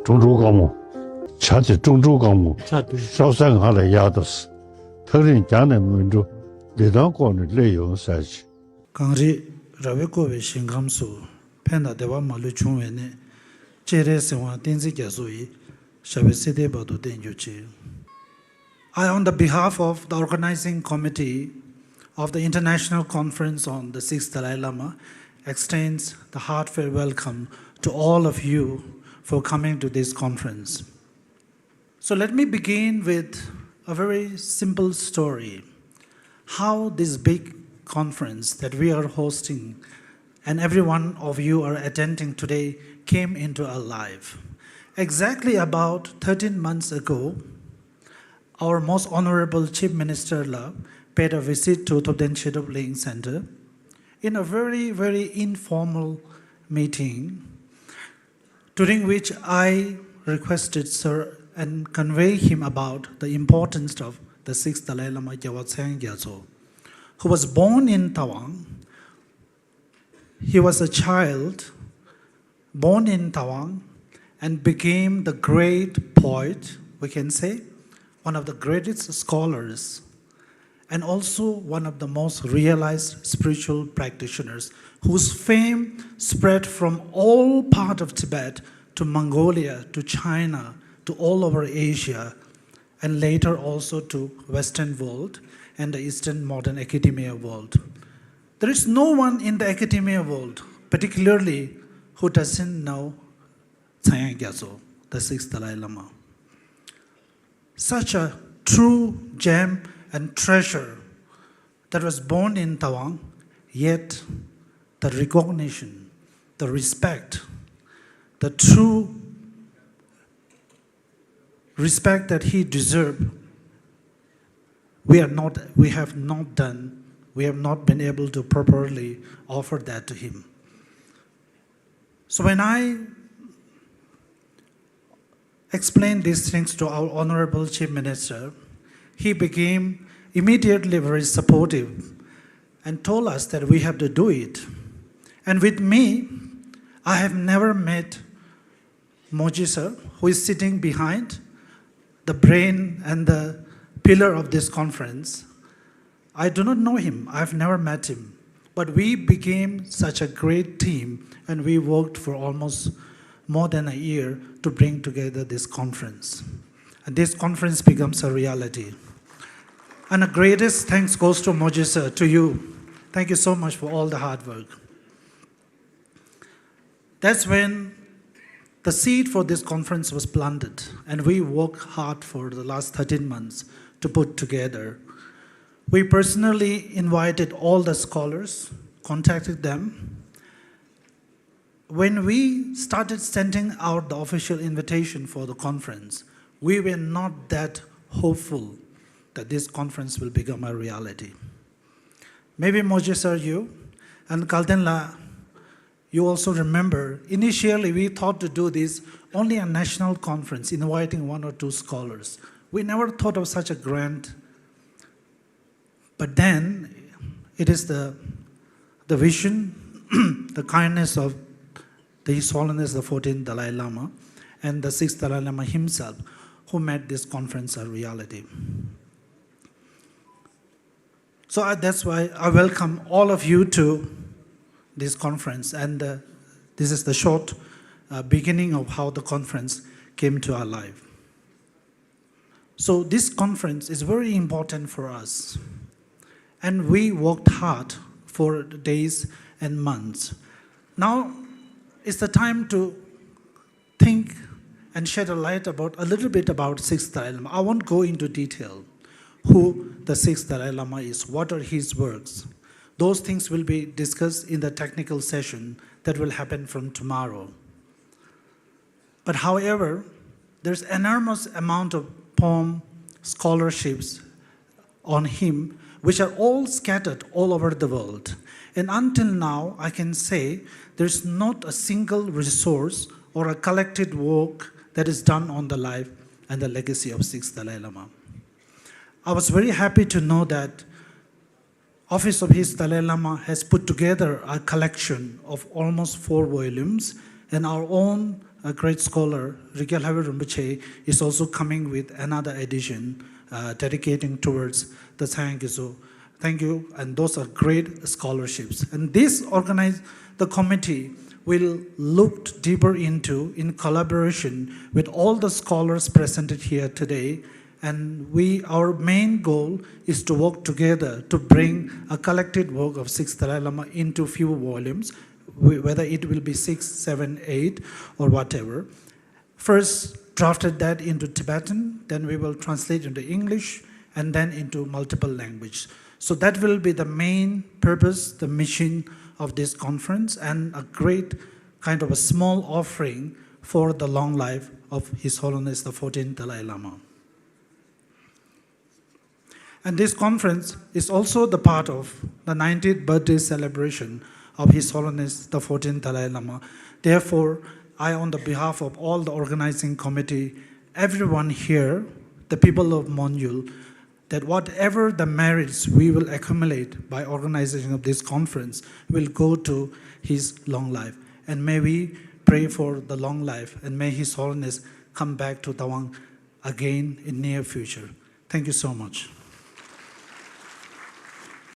中州纲目，恰的中州纲目，少三下来压的是，特人讲的民族，历当光的内容在一起。刚日rawe ko we shingam su penda dewa malu chungwe ne chere sewa Tenzin Gyatso yi shabe sede badu denju che. I, on the behalf of the organizing committee of the International Conference on the 6th Dalai Lama, extends the heartfelt welcome to all of you for coming to this conference. So let me begin with a very simple story. How this big conference that we are hosting and every one of you are attending today came into our life. Exactly about 13 months ago, our most honorable Chief Minister La paid a visit to Thubten Shedrubling Center in a very, very informal meeting, during which I requested Sir and convey him about the importance of the 6th Dalai Lama Gyalwa Tsangyang Gyatso, who was born in Tawang. He was a child born in Tawang and became the great poet, we can say, one of the greatest scholars, and also one of the most realized spiritual practitioners whose fame spread from all part of Tibet to Mongolia, to China, to all over Asia, and later also to Western world and the Eastern modern academia world. There is no one in the academia world, particularly, who doesn't know Tsangyang Gyatso, the 6th Dalai Lama. Such a true gem and treasure that was born in Tawang, yet the recognition, the respect, the true respect that he deserved, we have not been able to properly offer that to him. So when I explained these things to our Honorable Chief Minister, he became immediately very supportive and told us that we have to do it. And with me, I have never met Moji sir, who is sitting behind the brain and the pillar of this conference. I do not know him, I've never met him, but we became such a great team and we worked for almost more than a year to bring together this conference. And this conference becomes a reality. And the greatest thanks goes to Moji sir, to you. Thank you so much for all the hard work. That's when the seed for this conference was planted, and we worked hard for the last 13 months to put together. We personally invited all the scholars, contacted them. When we started sending out the official invitation for the conference, we were not that hopeful that this conference will become a reality. Maybe Moji sir, you, and Kalten La, you also remember, initially we thought to do this only a national conference, inviting 1 or 2 scholars. We never thought of such a grand, but then it is the vision, the kindness of His Holiness the 14th Dalai Lama and the 6th Dalai Lama himself who made this conference a reality. So that's why I welcome all of you to this conference, and this is the short beginning of how the conference came to our life. So this conference is very important for us, and we worked hard for days and months. Now it's the time to think and shed a light about a little bit about 6th Dalai Lama. I won't go into detail who the 6th Dalai Lama is, what are his works. Those things will be discussed in the technical session that will happen from tomorrow. But however, there's enormous amount of poem scholarships on him, which are all scattered all over the world. And until now, I can say there's not a single resource or a collected work that is done on the life and the legacy of 6th Dalai Lama. I was very happy to know that Office of His Dalai Lama has put together a collection of almost 4 volumes, and our own a great scholar, Gyalwa Rinpoche, is also coming with another edition dedicating towards the Tsangyang Gyatso. Thank you, and those are great scholarships. And the committee will look deeper into, in collaboration with all the scholars presented here today, and our main goal is to work together to bring a collected work of 6th Dalai Lama into few volumes, whether it will be 6, 7, 8, or whatever. First, drafted that into Tibetan, then we will translate into English, and then into multiple languages. So that will be the main purpose, the mission of this conference, and a great kind of a small offering for the long life of His Holiness the 14th Dalai Lama. And this conference is also the part of the 90th birthday celebration of His Holiness the 14th Dalai Lama. Therefore, I, on the behalf of all the organizing committee, everyone here, the people of Monyul, that whatever the merits we will accumulate by organization of this conference will go to his long life. And may we pray for the long life, and may His Holiness come back to Tawang again in near future. Thank you so much.